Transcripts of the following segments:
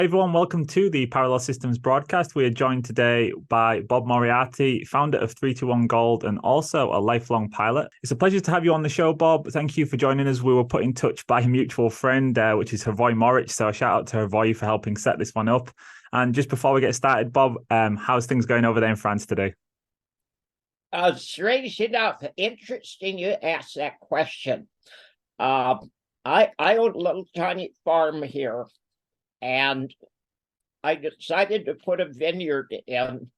Everyone, welcome to the Parallel Systems broadcast. We are joined today by Bob Moriarty, founder of 321 Gold and also a lifelong pilot. It's a pleasure to have you on the show, Bob. Thank you for joining us. We were put in touch by a mutual friend, which is Hrvoje Moric. So a shout out to Hrvoje for helping set this one up. And just before we get started, Bob, how's things going over there in France today? Strange enough, interesting you asked that question. I own a little tiny farm here, and I decided to put a vineyard in.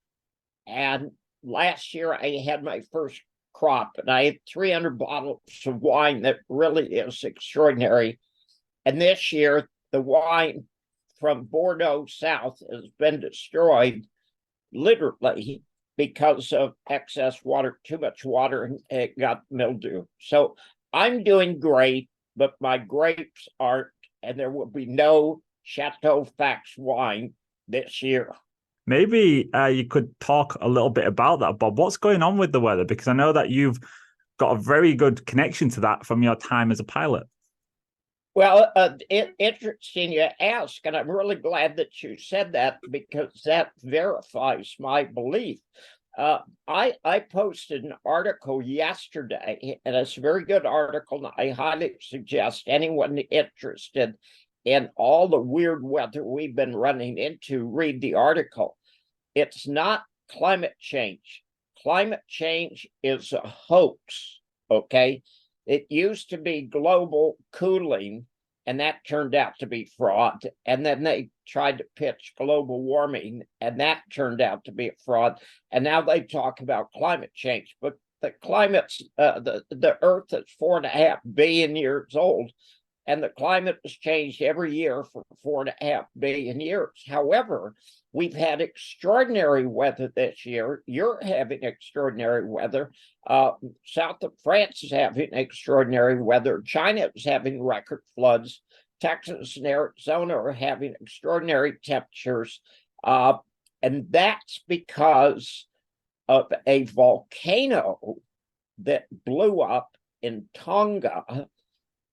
And last year I had my first crop, and I had 300 bottles of wine that really is extraordinary. And this year, the wine from Bordeaux South has been destroyed, literally, because of excess water, too much water, and it got mildew. So I'm doing great, but my grapes aren't, and there will be no Chateau Fax wine this year. Maybe you could talk a little bit about that, Bob. What's going on with the weather? Because I know that you've got a very good connection to that from your time as a pilot. Well, interesting you ask, and I'm really glad that you said that because that verifies my belief. I posted an article yesterday, and it's a very good article, and I highly suggest anyone interested in all the weird weather we've been running into read the article. It's not climate change. Climate change is a hoax, okay? It used to be global cooling, and that turned out to be fraud. And then they tried to pitch global warming, and that turned out to be a fraud. And now they talk about climate change. But the climate's, the Earth is 4.5 billion years old, and the climate has changed every year for 4.5 billion years. However, we've had extraordinary weather this year. You're having extraordinary weather. South of France is having extraordinary weather. China is having record floods. Texas and Arizona are having extraordinary temperatures. And that's because of a volcano that blew up in Tonga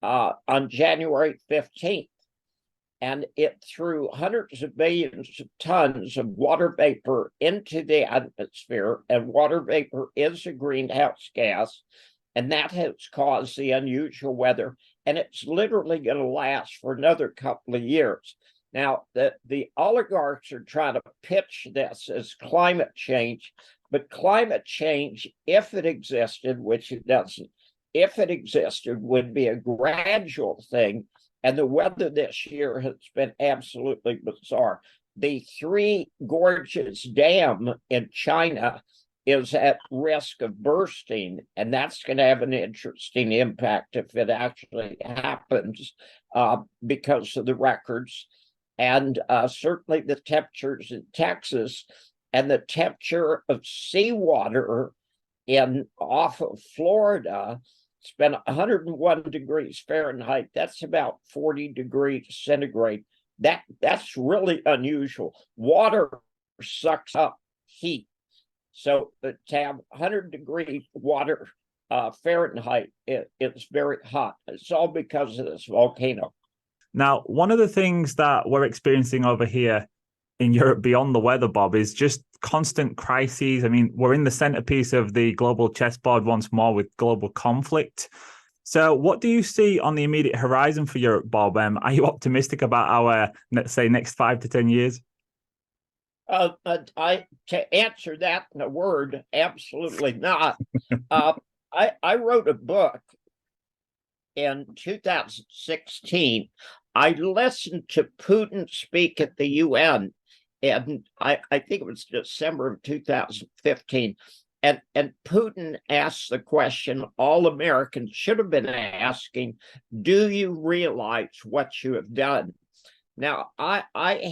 on January 15th. And it threw hundreds of billions of tons of water vapor into the atmosphere, and water vapor is a greenhouse gas, and that has caused the unusual weather, and it's literally going to last for another couple of years. Now, the oligarchs are trying to pitch this as climate change, but climate change, if it existed, which it doesn't, if it existed, would be a gradual thing. And the weather this year has been absolutely bizarre. The Three Gorges Dam in China is at risk of bursting, and that's going to have an interesting impact if it actually happens because of the records. And certainly the temperatures in Texas and the temperature of seawater off of Florida. It's been 101 degrees Fahrenheit. That's about 40 degrees centigrade. That's really unusual. Water sucks up heat. So to have 100 degree water Fahrenheit, it's very hot. It's all because of this volcano. Now, one of the things that we're experiencing over here in Europe beyond the weather, Bob, is just constant crises. I mean, we're in the centerpiece of the global chessboard once more with global conflict. So what do you see on the immediate horizon for Europe, Bob? Are you optimistic about our, let's say, next 5 to 10 years? To answer that in a word, absolutely not. I wrote a book in 2016. I listened to Putin speak at the UN, and I think it was December of 2015. And Putin asked the question all Americans should have been asking: do you realize what you have done? Now, I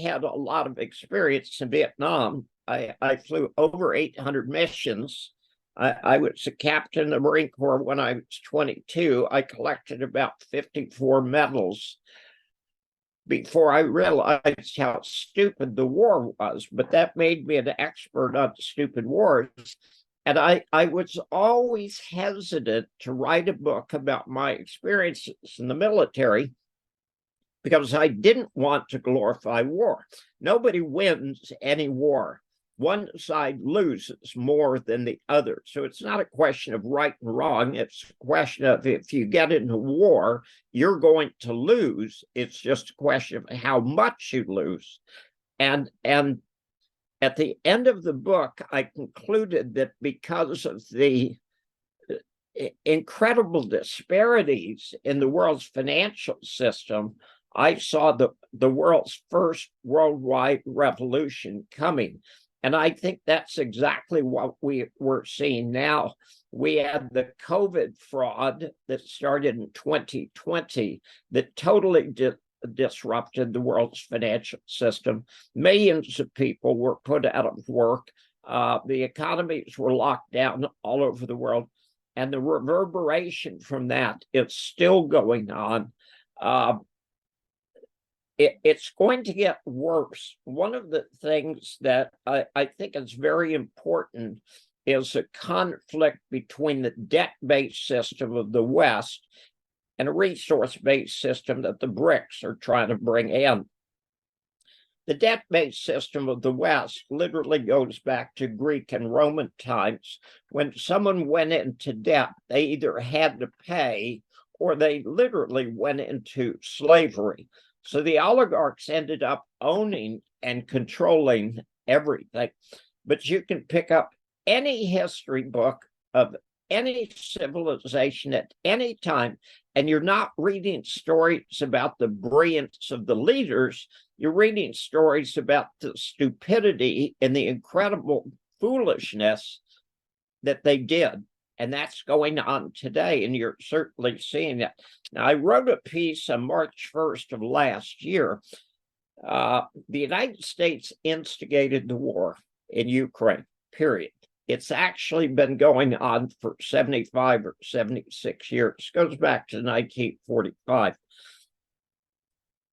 had a lot of experience in Vietnam. I flew over 800 missions. I was a captain in the Marine Corps when I was 22. I collected about 54 medals before I realized how stupid the war was, but that made me an expert on stupid wars. And I was always hesitant to write a book about my experiences in the military because I didn't want to glorify war. Nobody wins any war. One side loses more than the other. So it's not a question of right and wrong. It's a question of if you get into war, you're going to lose. It's just a question of how much you lose. And at the end of the book, I concluded that because of the incredible disparities in the world's financial system, I saw the world's first worldwide revolution coming. And I think that's exactly what we're seeing now. We had the COVID fraud that started in 2020 that totally disrupted the world's financial system. Millions of people were put out of work. The economies were locked down all over the world. And the reverberation from that is still going on. It's going to get worse. One of the things that I think is very important is a conflict between the debt-based system of the West and a resource-based system that the BRICS are trying to bring in. The debt-based system of the West literally goes back to Greek and Roman times. When someone went into debt, they either had to pay or they literally went into slavery. So the oligarchs ended up owning and controlling everything. But you can pick up any history book of any civilization at any time, and you're not reading stories about the brilliance of the leaders. You're reading stories about the stupidity and the incredible foolishness that they did. And that's going on today, and you're certainly seeing that. Now, I wrote a piece on March 1st of last year. The United States instigated the war in Ukraine, period. It's actually been going on for 75 or 76 years. It goes back to 1945.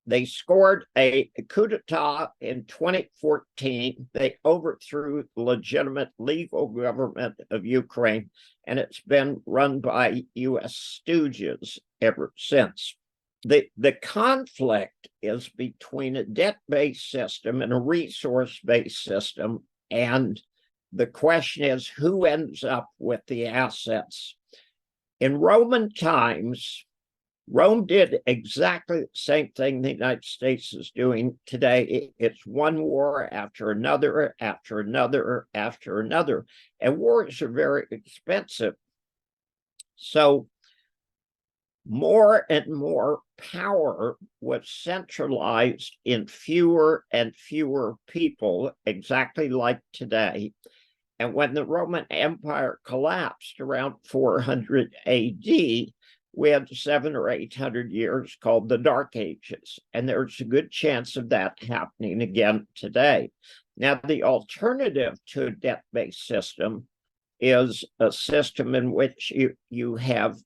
They scored a coup d'etat in 2014. They overthrew the legitimate legal government of Ukraine, and it's been run by U.S. stooges ever since. The conflict is between a debt-based system and a resource-based system, and the question is who ends up with the assets. In Roman times, Rome did exactly the same thing the United States is doing today. It's one war after another, after another, after another. And wars are very expensive. So more and more power was centralized in fewer and fewer people, exactly like today. And when the Roman Empire collapsed around 400 AD, we had 700 or 800 years called the Dark Ages, and there's a good chance of that happening again today. Now, the alternative to a debt-based system is a system in which you have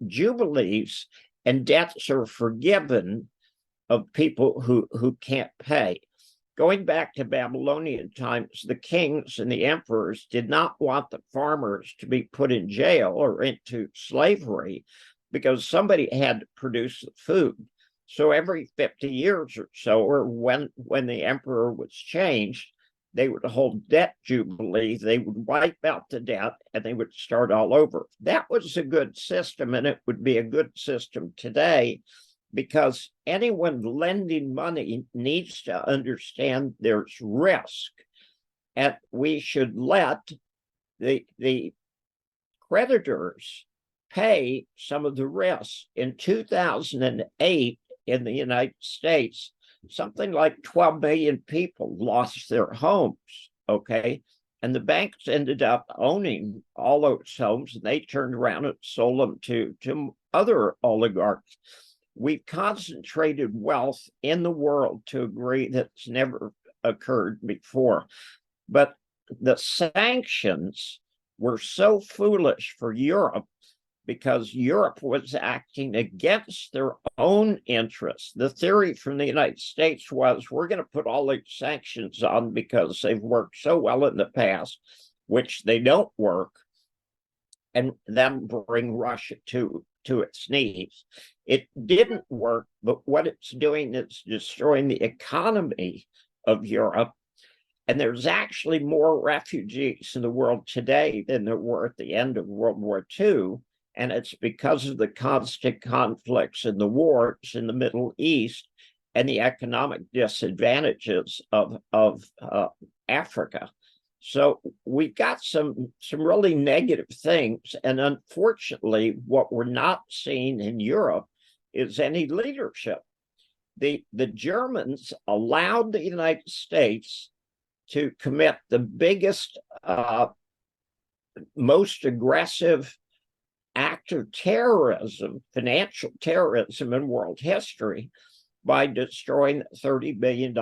jubilees and debts are forgiven of people who can't pay. Going back to Babylonian times, the kings and the emperors did not want the farmers to be put in jail or into slavery because somebody had to produce the food. So every 50 years or so, or when the emperor was changed, they would hold debt jubilee, they would wipe out the debt, and they would start all over. That was a good system, and it would be a good system today, because anyone lending money needs to understand there's risk, and we should let the creditors pay some of the risk. In 2008 in the United States, something like 12 million people lost their homes, okay? And the banks ended up owning all those homes, and they turned around and sold them to other oligarchs. We've concentrated wealth in the world to a degree that's never occurred before. But the sanctions were so foolish for Europe because Europe was acting against their own interests. The theory from the United States was, we're going to put all these sanctions on because they've worked so well in the past, which they don't work, and then bring Russia to to its knees. It didn't work, but what it's doing is destroying the economy of Europe. And there's actually more refugees in the world today than there were at the end of World War II. And it's because of the constant conflicts and the wars in the Middle East and the economic disadvantages of Africa. So we've got some really negative things. And unfortunately, what we're not seeing in Europe is any leadership. The Germans allowed the United States to commit the biggest, most aggressive act of terrorism, financial terrorism in world history, by destroying $30 billion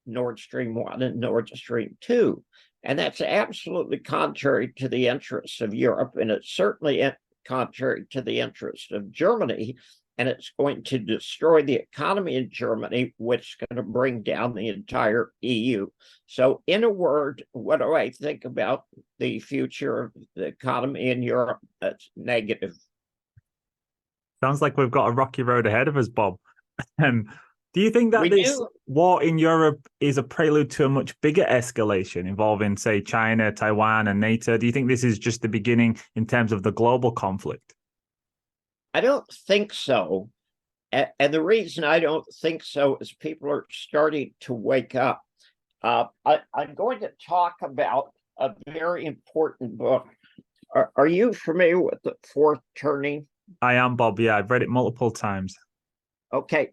Nord Stream 1 and Nord Stream 2. And that's absolutely contrary to the interests of Europe, and it's certainly contrary to the interests of Germany. And it's going to destroy the economy in Germany, which is going to bring down the entire EU. So, in a word, what do I think about the future of the economy in Europe? That's negative. Sounds like we've got a rocky road ahead of us, Bob. Do you think that this war in Europe is a prelude to a much bigger escalation involving, say, China, Taiwan, and NATO? Do you think this is just the beginning in terms of the global conflict? I don't think so. And the reason I don't think so is people are starting to wake up. I'm going to talk about a very important book. Are you familiar with The Fourth Turning? I am, Bob. Yeah, I've read it multiple times. Okay.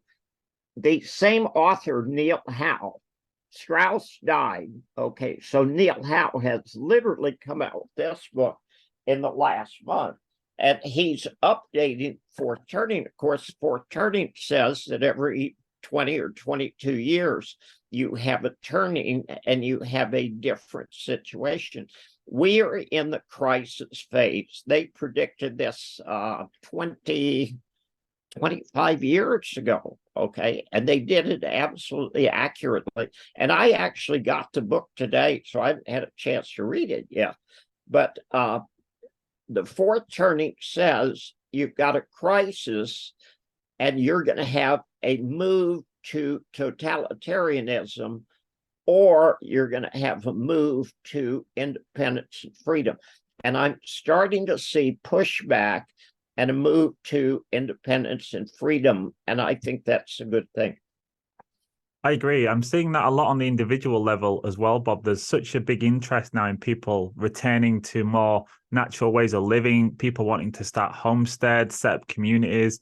The same author, Neil Howe, Strauss died. Okay. So Neil Howe has literally come out with this book in the last month. And he's updating Fourth Turning. Of course, Fourth Turning says that every 20 or 22 years, you have a turning and you have a different situation. We are in the crisis phase. They predicted this 25 years ago, okay? And they did it absolutely accurately. And I actually got the book today, so I haven't had a chance to read it yet. But the Fourth Turning says you've got a crisis and you're going to have a move to totalitarianism, or you're going to have a move to independence and freedom. And I'm starting to see pushback and a move to independence and freedom. And I think that's a good thing. I agree. I'm seeing that a lot on the individual level as well, Bob. There's such a big interest now in people returning to more natural ways of living, people wanting to start homesteads, set up communities.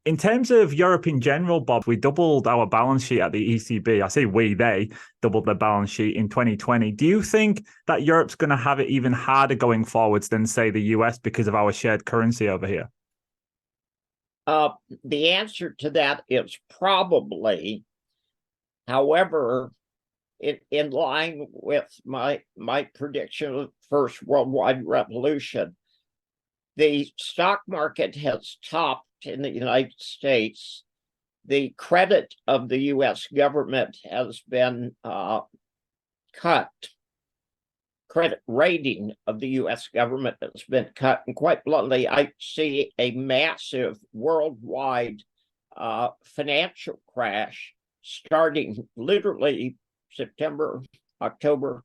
In terms of Europe in general, Bob, we doubled our balance sheet at the ECB. I say they doubled their balance sheet in 2020. Do you think that Europe's going to have it even harder going forwards than, say, the US because of our shared currency over here? The answer to that is probably. However, in line with my prediction of the first worldwide revolution, the stock market has topped in the United States. The credit of the U.S. government has been cut. Credit rating of the U.S. government has been cut. And quite bluntly, I see a massive worldwide financial crash starting literally September, October.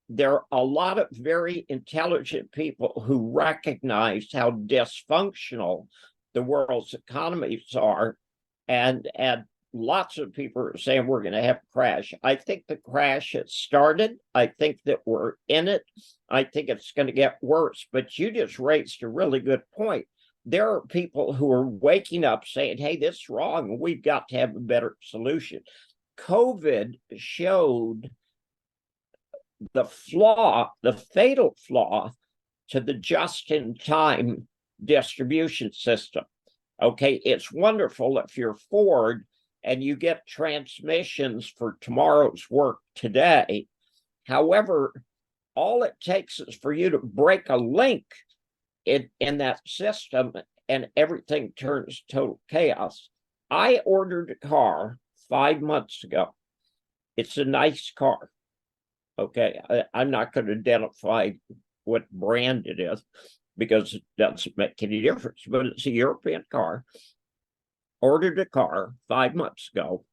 There are a lot of very intelligent people who recognize how dysfunctional the world's economies are, and lots of people are saying we're going to have a crash. I think the crash has started. I think that we're in it. I think it's going to get worse. But you just raised a really good point. There are people who are waking up saying, hey, this is wrong. We've got to have a better solution. COVID showed the flaw, the fatal flaw to the just-in-time distribution system. Okay, it's wonderful if you're Ford and you get transmissions for tomorrow's work today. However, all it takes is for you to break a link in that system and everything turns total chaos. I ordered a car 5 months ago. It's a nice car. Okay, I'm not going to identify what brand it is. because it doesn't make any difference, but it's a European car. Ordered a car 5 months ago,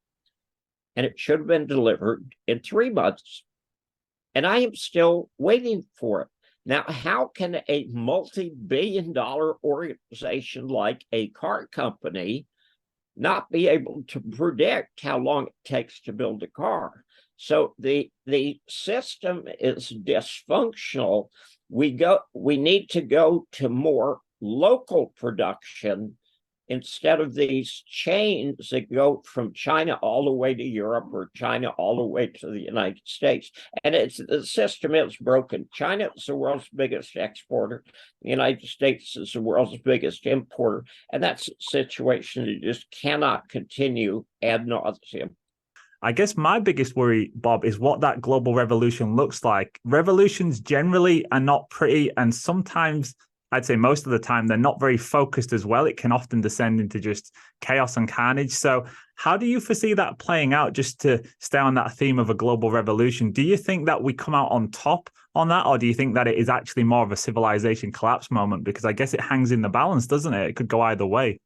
and it should have been delivered in 3 months. And I am still waiting for it. Now, how can a multi-billion-dollar organization like a car company not be able to predict how long it takes to build a car? So the system is dysfunctional. We need to go to more local production instead of these chains that go from China all the way to Europe or China all the way to the United States. And the system is broken. China is the world's biggest exporter. The United States is the world's biggest importer. And that's a situation that just cannot continue ad nauseum. I guess my biggest worry, Bob, is what that global revolution looks like. Revolutions generally are not pretty, and sometimes, I'd say most of the time, they're not very focused as well. It can often descend into just chaos and carnage. So how do you foresee that playing out, just to stay on that theme of a global revolution? Do you think that we come out on top on that, or do you think that it is actually more of a civilization collapse moment? Because I guess it hangs in the balance, doesn't it? It could go either way.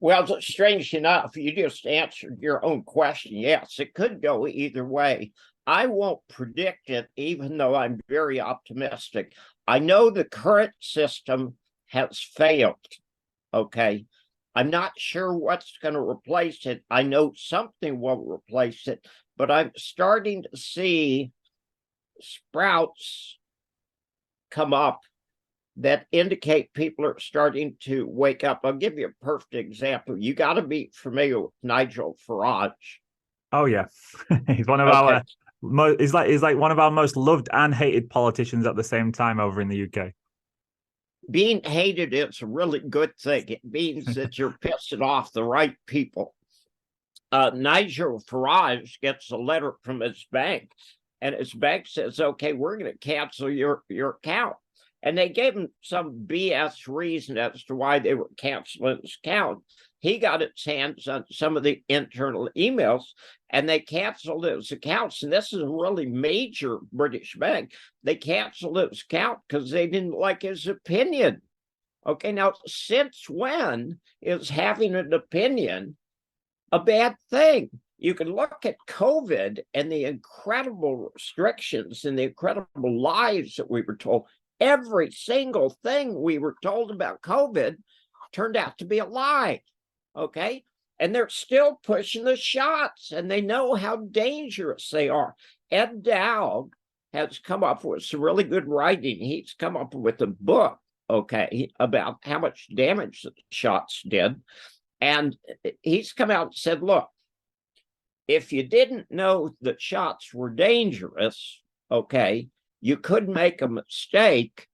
Well, strange enough, you just answered your own question. Yes, it could go either way. I won't predict it, even though I'm very optimistic. I know the current system has failed, okay? I'm not sure what's going to replace it. I know something will replace it, but I'm starting to see sprouts come up that indicate people are starting to wake up. I'll give you a perfect example. You got to be familiar with Nigel Farage. Oh, yeah. He's one of our... He's like one of our most loved and hated politicians at the same time over in the UK. Being hated is a really good thing. It means that you're pissing off the right people. Nigel Farage gets a letter from his bank, and his bank says, okay, we're going to cancel your account. And they gave him some BS reason as to why they were canceling his account. He got his hands on some of the internal emails, and they canceled his accounts. And this is a really major British bank. They canceled his account because they didn't like his opinion. Okay, now, since when is having an opinion a bad thing? You can look at COVID and the incredible restrictions and the incredible lies that we were told. Every single thing we were told about COVID turned out to be a lie, okay? And they're still pushing the shots, and they know how dangerous they are. Ed Dowd has come up with some really good writing. He's come up with a book, okay, about how much damage the shots did. And he's come out and said, look, if you didn't know that shots were dangerous, okay, you could make a mistake,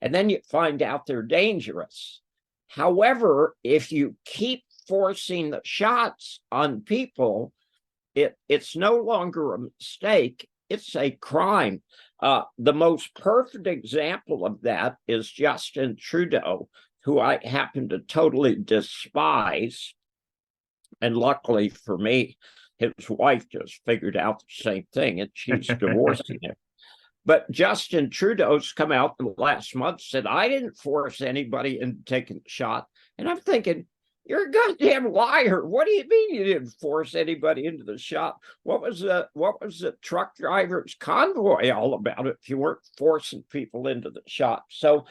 and then you find out they're dangerous. However, if you keep forcing the shots on people, it's no longer a mistake, it's a crime. The most perfect example of that is Justin Trudeau, who I happen to totally despise. And luckily for me, his wife just figured out the same thing, and she's divorcing him. But Justin Trudeau's come out in the last month, said, I didn't force anybody into taking the shot. And I'm thinking, you're a goddamn liar. What do you mean you didn't force anybody into the shot? What was the truck driver's convoy all about if you weren't forcing people into the shot? So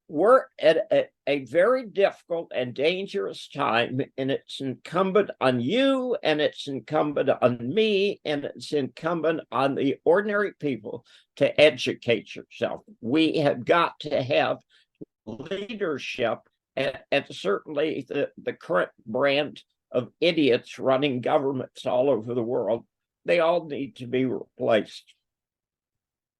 we're at a very difficult and dangerous time, and it's incumbent on you, and it's incumbent on me, and it's incumbent on the ordinary people to educate yourself. We have got to have leadership, and certainly the current brand of idiots running governments all over the world, they all need to be replaced.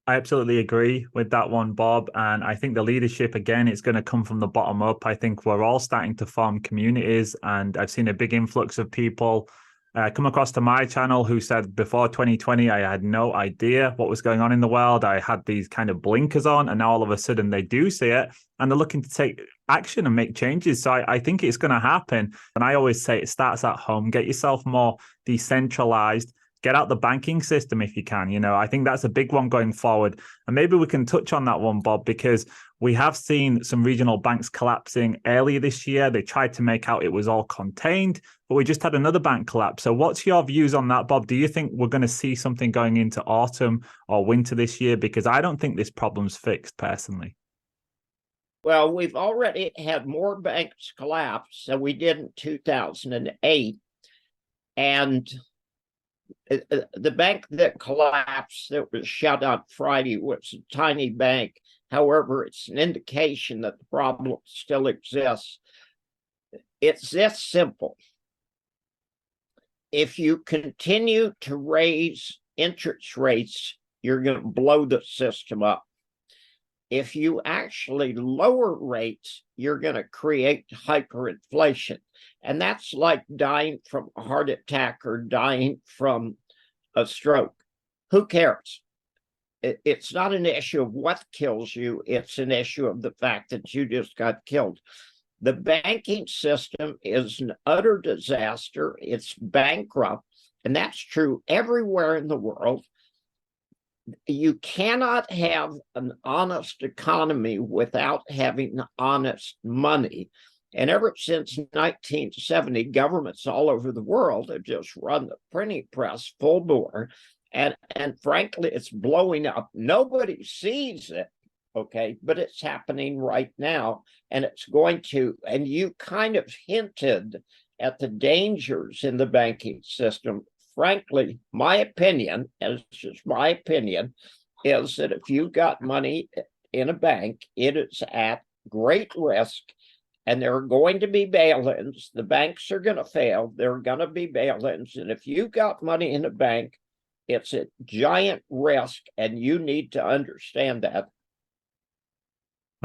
I absolutely agree with that one, Bob. And I think the leadership, again, it's going to come from the bottom up. I think we're all starting to form communities, and I've seen a big influx of people come across to my channel who said before 2020, I had no idea what was going on in the world. I had these kind of blinkers on, and now all of a sudden they do see it, and they're looking to take action and make changes. So I think it's going to happen. And I always say it starts at home. Get yourself more decentralized. get out the banking system if you can. I think that's a big one going forward. And maybe we can touch on that one, Bob, because we have seen some regional banks collapsing earlier this year. They tried to make out it was all contained, but we just had another bank collapse. So what's your views on that, Bob? Do you think we're going to see something going into autumn or winter this year? Because I don't think this problem's fixed personally. Well, we've already had more banks collapse than we did in 2008. And the bank that collapsed that was shut on Friday was a tiny bank. However, it's an indication that the problem still exists. It's this simple. If you continue to raise interest rates, you're going to blow the system up. If you actually lower rates, you're going to create hyperinflation. And that's like dying from a heart attack or dying from a stroke. Who cares? It's not an issue of what kills you. It's an issue of the fact that you just got killed. The banking system is an utter disaster. It's bankrupt. And that's true everywhere in the world. You cannot have an honest economy without having honest money. And ever since 1970, governments all over the world have just run the printing press full bore. And frankly, it's blowing up. Nobody sees it, okay, but it's happening right now. And it's going to, and you kind of hinted at the dangers in the banking system. Frankly, my opinion, and it's just my opinion, is that if you've got money in a bank, it is at great risk, and there are going to be bail-ins. The banks are going to fail. There are going to be bail-ins. And if you've got money in a bank, it's at giant risk, and you need to understand that.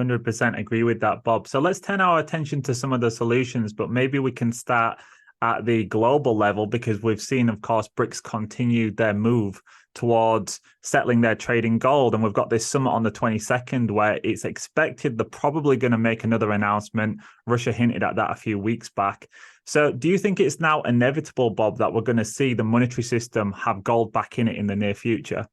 100% agree with that, Bob. So let's turn our attention to some of the solutions, but maybe we can start at the global level, because we've seen, of course, BRICS continue their move towards settling their trade in gold. And we've got this summit on the 22nd where it's expected they're probably going to make another announcement. Russia hinted at that a few weeks back. So do you think it's now inevitable, Bob, that we're going to see the monetary system have gold back in it in the near future?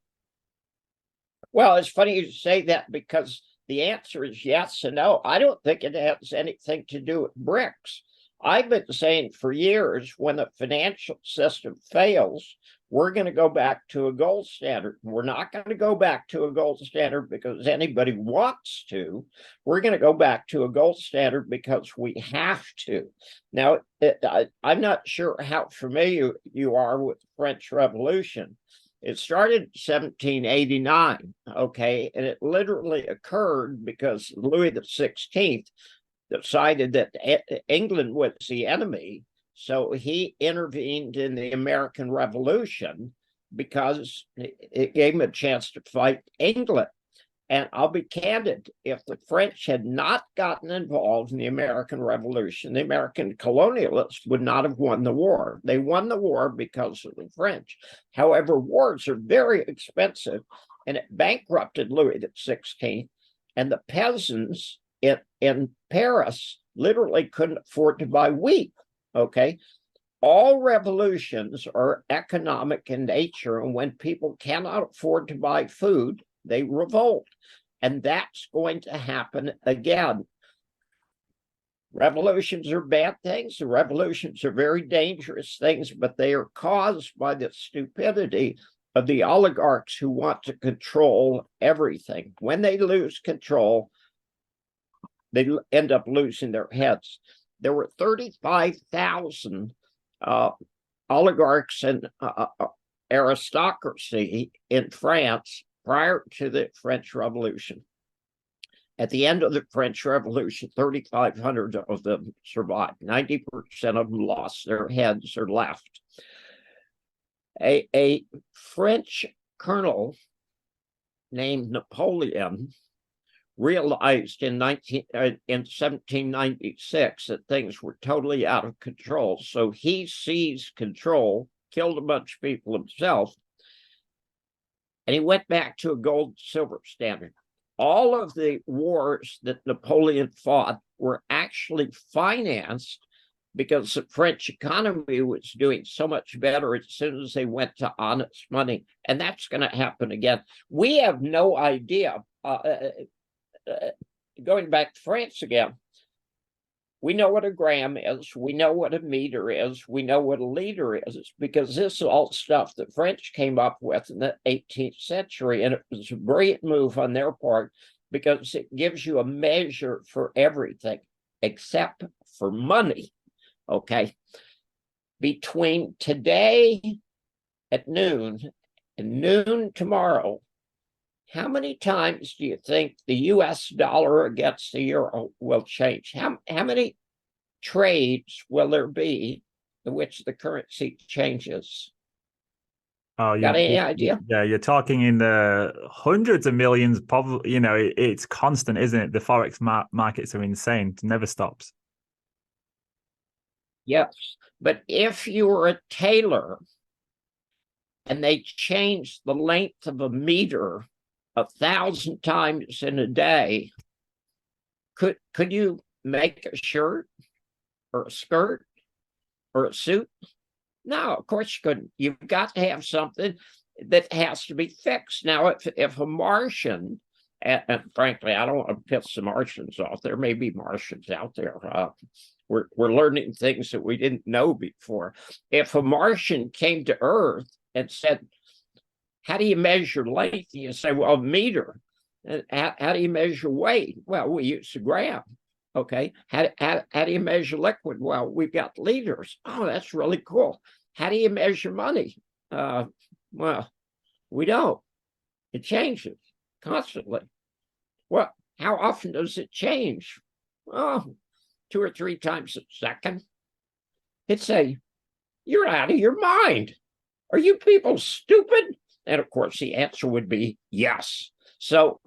Well, it's funny you say that, because the answer is yes and no. I don't think it has anything to do with BRICS. I've been saying for years, when the financial system fails, we're going to go back to a gold standard. We're not going to go back to a gold standard because anybody wants to. We're going to go back to a gold standard because we have to. Now, I'm not sure how familiar you are with the French Revolution. It started in 1789, okay, and it literally occurred because Louis XVI decided that England was the enemy, so he intervened in the American Revolution because it gave him a chance to fight England. And I'll be candid, if the French had not gotten involved in the American Revolution, the American colonialists would not have won the war. They won the war because of the French. However, wars are very expensive, and it bankrupted Louis XVI, and the peasants in Paris literally couldn't afford to buy wheat, okay? All revolutions are economic in nature, and when people cannot afford to buy food, they revolt. And that's going to happen again. Revolutions are bad things. The revolutions are very dangerous things, but they are caused by the stupidity of the oligarchs who want to control everything. When they lose control, they end up losing their heads. There were 35,000 oligarchs and aristocracy in France prior to the French Revolution. At the end of the French Revolution, 3,500 of them survived. 90% of them lost their heads or left. A French colonel named Napoleon realized in 1796 that things were totally out of control. So he seized control, killed a bunch of people himself, and he went back to a gold silver standard. All of the wars that Napoleon fought were actually financed because the French economy was doing so much better as soon as they went to honest money. And that's going to happen again. We have no idea. Going back to France again, we know what a gram is. We know what a meter is. We know what a liter is, because this is all stuff the French came up with in the 18th century. And it was a brilliant move on their part, because it gives you a measure for everything except for money. Okay. Between today at noon and noon tomorrow, how many times do you think the US dollar against the euro will change? How many trades will there be in which the currency changes? Oh, Got any idea? Yeah, you're talking in the hundreds of millions. Probably, it's constant, isn't it? The forex markets are insane; it never stops. Yes, but if you were a tailor and they changed the length of a meter 1,000 times in a day, could you make a shirt or a skirt or a suit? No, of course you couldn't. You've got to have something that has to be fixed. Now, if a Martian, and frankly, I don't want to piss the Martians off. There may be Martians out there. We're learning things that we didn't know before. If a Martian came to Earth and said, how do you measure length? And you say, well, a meter. And how do you measure weight? Well, we use a gram. Okay. How do you measure liquid? Well, we've got liters. Oh, that's really cool. How do you measure money? Well, we don't. It changes constantly. Well, how often does it change? Oh, 2 or 3 times a second. It'd say, you're out of your mind. Are you people stupid? And of course, the answer would be yes. So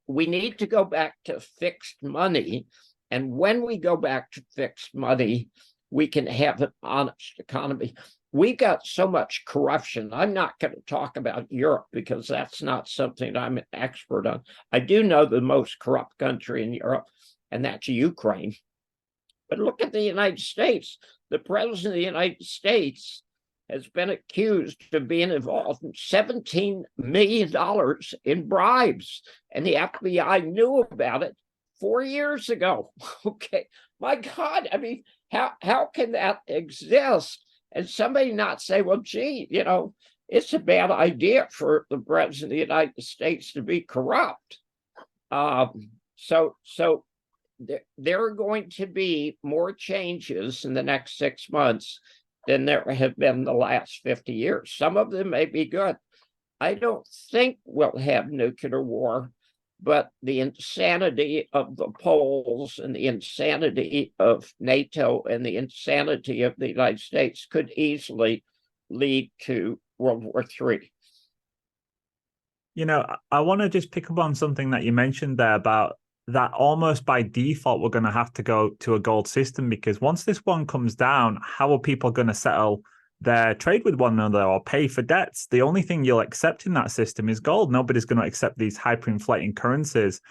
we need to go back to fixed money. And when we go back to fixed money, we can have an honest economy. We've got so much corruption. I'm not going to talk about Europe because that's not something I'm an expert on. I do know the most corrupt country in Europe, and that's Ukraine. But look at the United States. The president of the United States has been accused of being involved in $17 million in bribes, and the FBI knew about it 4 years ago. Okay, my God, I mean, how can that exist? And somebody not say, well, gee, it's a bad idea for the president of the United States to be corrupt. So there are going to be more changes in the next 6 months than there have been the last 50 years. Some of them may be good. I don't think we'll have nuclear war, but the insanity of the Poles and the insanity of NATO and the insanity of the United States could easily lead to World War III. I want to just pick up on something that you mentioned there about that almost by default, we're going to have to go to a gold system, because once this one comes down, how are people going to settle their trade with one another or pay for debts? The only thing you'll accept in that system is gold. Nobody's going to accept these hyperinflating currencies.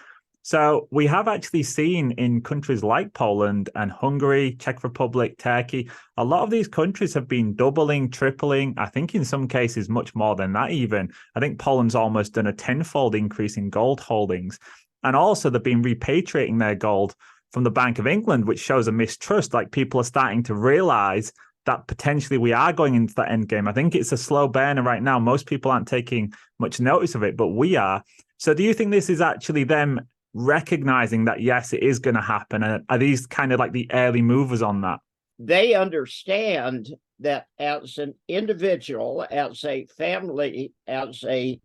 So we have actually seen in countries like Poland and Hungary, Czech Republic, Turkey, a lot of these countries have been doubling, tripling. I think in some cases much more than that even. I think Poland's almost done a tenfold increase in gold holdings. And also they've been repatriating their gold from the Bank of England, which shows a mistrust. Like, people are starting to realize that potentially we are going into that end game. I think it's a slow burner right now. Most people aren't taking much notice of it, but we are. So do you think this is actually them recognizing that, yes, it is going to happen? And are these kind of like the early movers on that? They understand that as an individual, as a family, as a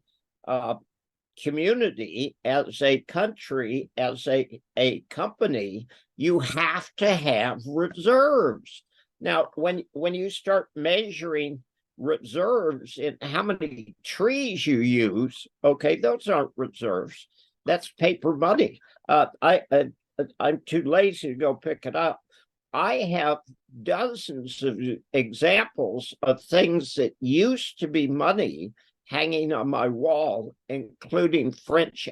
community, as a country, as a company, you have to have reserves. Now, when you start measuring reserves in how many trees you use, okay, those aren't reserves. That's paper money. I'm too lazy to go pick it up. I have dozens of examples of things that used to be money hanging on my wall, including French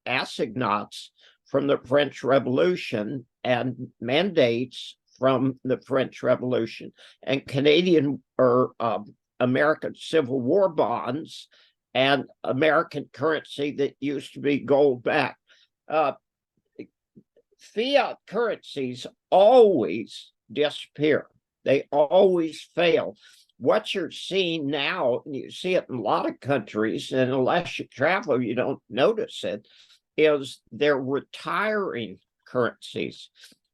assignats from the French Revolution and mandates from the French Revolution, and Canadian or American Civil War bonds and American currency that used to be gold backed. Fiat currencies always disappear. They always fail. What you're seeing now, and you see it in a lot of countries, and unless you travel, you don't notice it, is they're retiring currencies.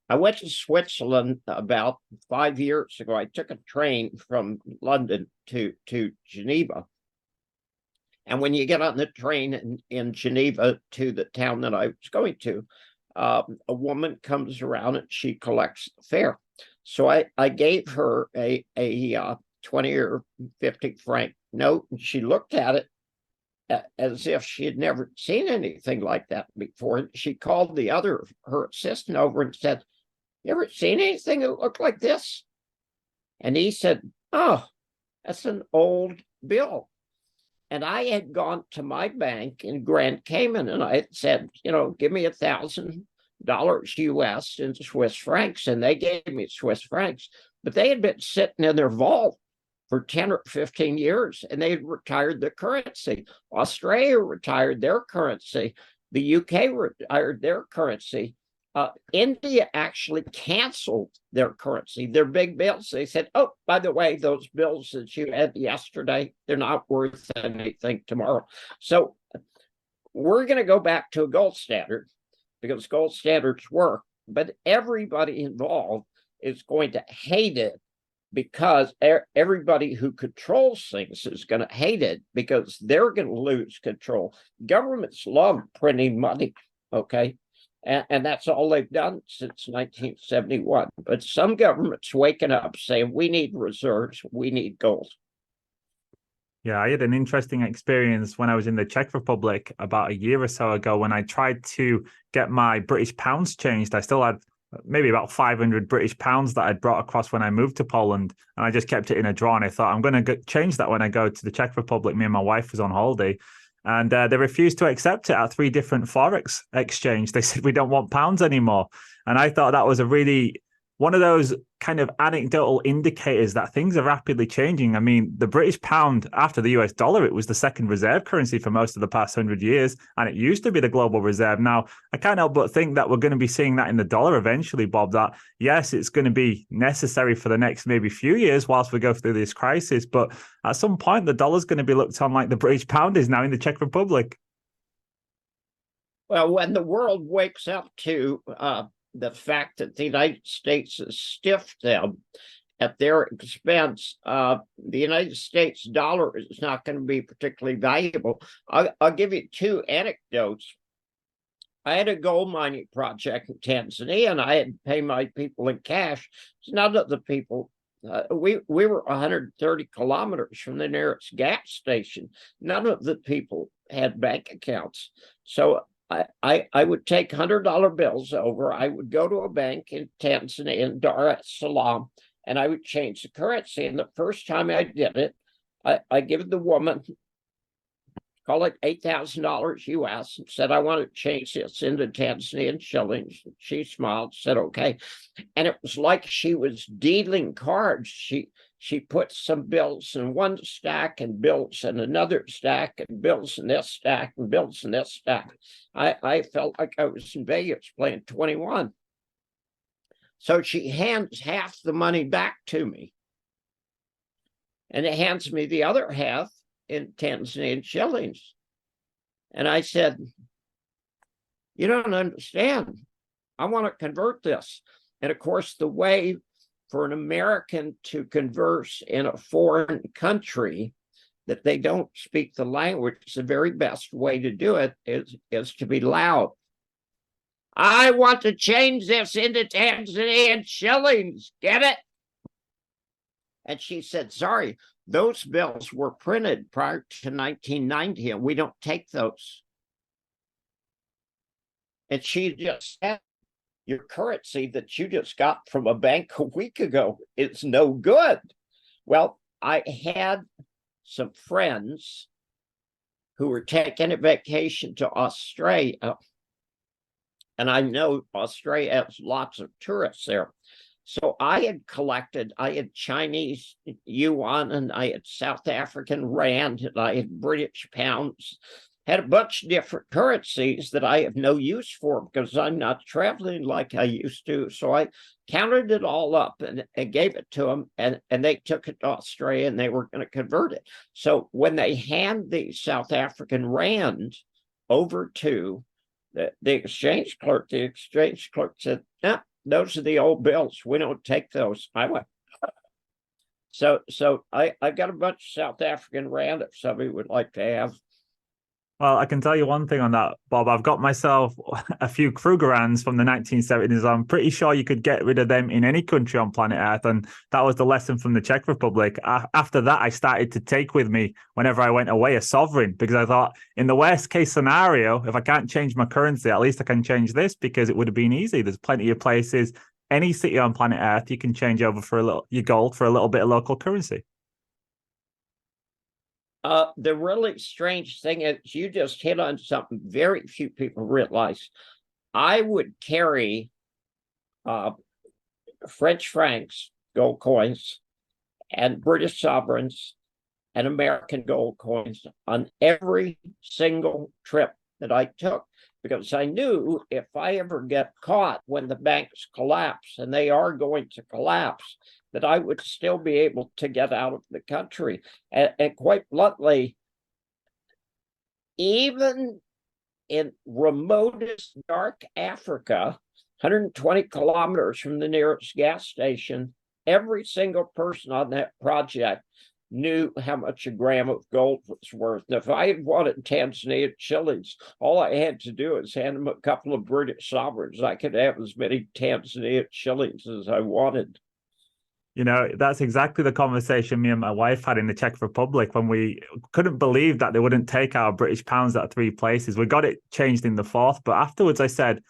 I went to Switzerland about 5 years ago. I took a train from London to Geneva. And when you get on the train in Geneva to the town that I was going to, a woman comes around and she collects the fare. So I gave her a 20 or 50 franc note, and she looked at it as if she had never seen anything like that before. She called her assistant over and said, "You ever seen anything that looked like this?" And he said, "Oh, that's an old bill." And I had gone to my bank in Grand Cayman and I had said, give me $1,000 US in Swiss francs. And they gave me Swiss francs, but they had been sitting in their vault for 10 or 15 years and they had retired the currency. Australia retired their currency. The UK retired their currency. India actually canceled their currency, their big bills. They said, "Oh, by the way, those bills that you had yesterday, they're not worth anything tomorrow." So we're going to go back to a gold standard because gold standards work, but everybody involved is going to hate it because everybody who controls things is going to hate it because they're going to lose control. Governments love printing money, okay? And that's all they've done since 1971. But some governments waking up saying, we need reserves, we need gold. Yeah, I had an interesting experience when I was in the Czech Republic about a year or so ago when I tried to get my British pounds changed. I still had maybe about 500 British pounds that I'd brought across when I moved to Poland. And I just kept it in a drawer. And I thought, I'm going to change that when I go to the Czech Republic. Me and my wife was on holiday. And they refused to accept it at 3 different Forex exchange. They said, we don't want pounds anymore. And I thought that was one of those kind of anecdotal indicators that things are rapidly changing. I mean, the British pound after the US dollar, it was the second reserve currency for most of the past 100 years. And it used to be the global reserve. Now, I can't help but think that we're going to be seeing that in the dollar eventually, Bob, that yes, it's going to be necessary for the next maybe few years whilst we go through this crisis. But at some point, the dollar's going to be looked on like the British pound is now in the Czech Republic. Well, when the world wakes up to the fact that the United States has stiffed them at their expense, the United States dollar is not going to be particularly valuable. I'll give you 2 anecdotes. I had a gold mining project in Tanzania, and I had to pay my people in cash. None of the people, we were 130 kilometers from the nearest gas station. None of the people had bank accounts. So I would take $100 bills over. I would go to a bank in Tanzania, in Dar es Salaam, and I would change the currency. And the first time I did it, I give the woman, call it $8,000 US, and said, "I want to change this into Tanzanian shillings." She smiled, said, "Okay." And it was like she was dealing cards. She put some bills in one stack and bills in another stack and bills in this stack and bills in this stack. I felt like I was in Vegas playing 21. So she hands half the money back to me and it hands me the other half in Tanzanian shillings. And I said, "You don't understand. I want to convert this." And of course, the way for an American to converse in a foreign country that they don't speak the language, the very best way to do it is to be loud. "I want to change this into Tanzanian shillings. Get it?" And she said, "Sorry, those bills were printed prior to 1990, and we don't take those." And she just said, "Your currency that you just got from a bank a week ago is no good." Well, I had some friends who were taking a vacation to Australia, and I know Australia has lots of tourists there. So I had Chinese yuan, and I had South African rand, and I had British pounds, had a bunch of different currencies that I have no use for because I'm not traveling like I used to. So I counted it all up and gave it to them, and they took it to Australia and they were going to convert it. So when they hand the South African rand over to the exchange clerk said, "No, those are the old bills. We don't take those." I went, so I got a bunch of South African rand if somebody would like to have. Well, I can tell you one thing on that, Bob. I've got myself a few Krugerrands from the 1970s. I'm pretty sure you could get rid of them in any country on planet Earth. And that was the lesson from the Czech Republic. After that, I started to take with me, whenever I went away, a sovereign, because I thought, in the worst case scenario, if I can't change my currency, at least I can change this, because it would have been easy. There's plenty of places, any city on planet Earth, you can change over for your gold for a little bit of local currency. The really strange thing is you just hit on something very few people realize. I would carry French francs, gold coins, and British sovereigns and American gold coins on every single trip that I took, because I knew if I ever get caught when the banks collapse, and they are going to collapse, that I would still be able to get out of the country. And quite bluntly, even in remotest dark Africa, 120 kilometers from the nearest gas station, every single person on that project knew how much a gram of gold was worth. And if I had wanted Tanzanian shillings, all I had to do is hand them a couple of British sovereigns. I could have as many Tanzanian shillings as I wanted. You know, that's exactly the conversation me and my wife had in the Czech Republic when we couldn't believe that they wouldn't take our British pounds at 3 places. We got it changed in the fourth, but afterwards I said,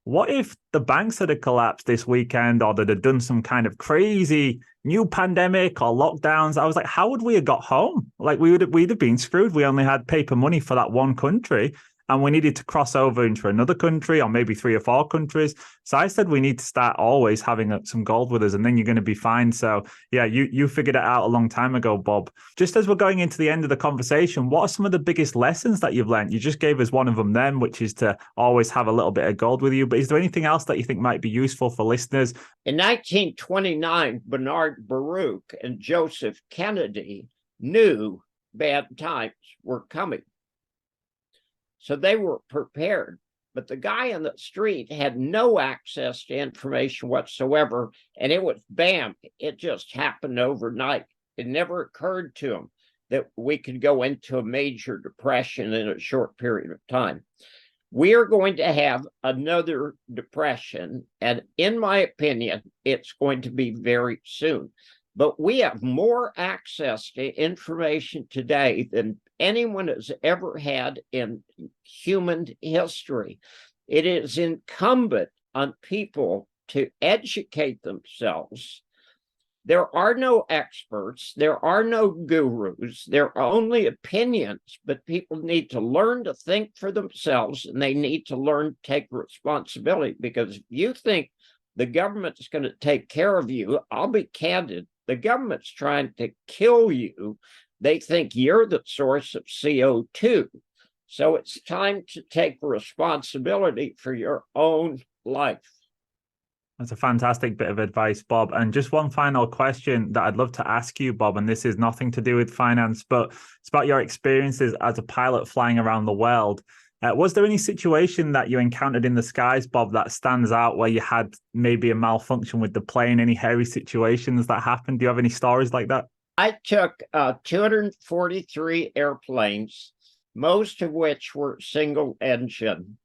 what if the banks had collapsed this weekend, or they'd have done some kind of crazy new pandemic or lockdowns? I was like, how would we have got home? Like, we'd have been screwed. We only had paper money for that one country, and we needed to cross over into another country, or maybe 3 or 4 countries. So I said we need to start always having some gold with us, and then you're going to be fine. So yeah, you figured it out a long time ago, Bob. Just as we're going into the end of the conversation, what are some of the biggest lessons that you've learned? You just gave us one of them then, which is to always have a little bit of gold with you. But is there anything else that you think might be useful for listeners? In 1929, Bernard Baruch and Joseph Kennedy knew bad times were coming. So they were prepared, but the guy on the street had no access to information whatsoever. And it was bam, it just happened overnight. It never occurred to him that we could go into a major depression in a short period of time. We are going to have another depression. And in my opinion, it's going to be very soon. But we have more access to information today than anyone has ever had in human history. It is incumbent on people to educate themselves. There are no experts, there are no gurus, there are only opinions, but people need to learn to think for themselves, and they need to learn to take responsibility. Because if you think the government is going to take care of you, I'll be candid, the government's trying to kill you. They think you're the source of CO2. So it's time to take responsibility for your own life. That's a fantastic bit of advice, Bob. And just one final question that I'd love to ask you, Bob, and this is nothing to do with finance, but it's about your experiences as a pilot flying around the world. Was there any situation that you encountered in the skies, Bob, that stands out where you had maybe a malfunction with the plane, any hairy situations that happened? Do you have any stories like that? I took 243 airplanes, most of which were single engine,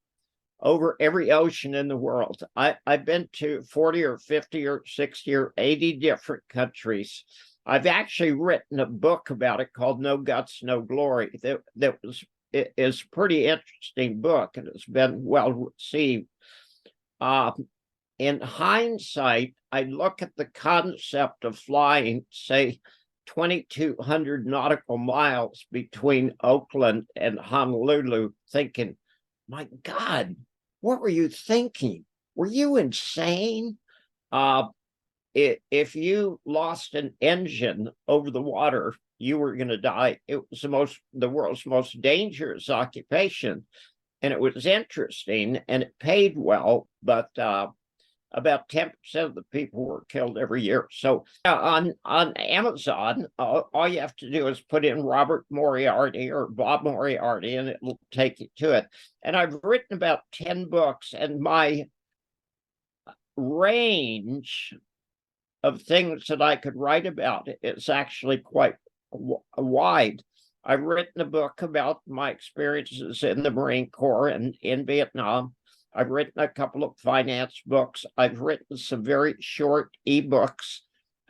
over every ocean in the world. I've been to 40 or 50 or 60 or 80 different countries. I've actually written a book about it called No Guts, No Glory. It is a pretty interesting book, and it's been well received. In hindsight, I look at the concept of flying, say, 2,200 nautical miles between Oakland and Honolulu, thinking, my God, what were you thinking? Were you insane? if you lost an engine over the water, you were going to die. It was the world's most dangerous occupation, and it was interesting and it paid well, but about 10% of the people were killed every year. So on Amazon, all you have to do is put in Robert Moriarty or Bob Moriarty, and it will take you to it. And I've written about 10 books, and my range of things that I could write about is actually quite wide. I've written a book about my experiences in the Marine Corps and in Vietnam. I've written a couple of finance books. I've written some very short ebooks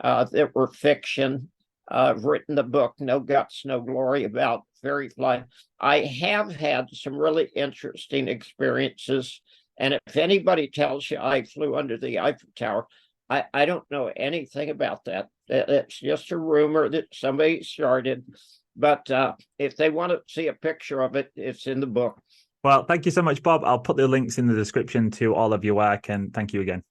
that were fiction. I've written the book No Guts, No Glory about fairy fly. I have had some really interesting experiences. And if anybody tells you I flew under the Eiffel Tower, I don't know anything about that. It's just a rumor that somebody started. But if they want to see a picture of it, it's in the book. Well, thank you so much, Bob. I'll put the links in the description to all of your work, and thank you again.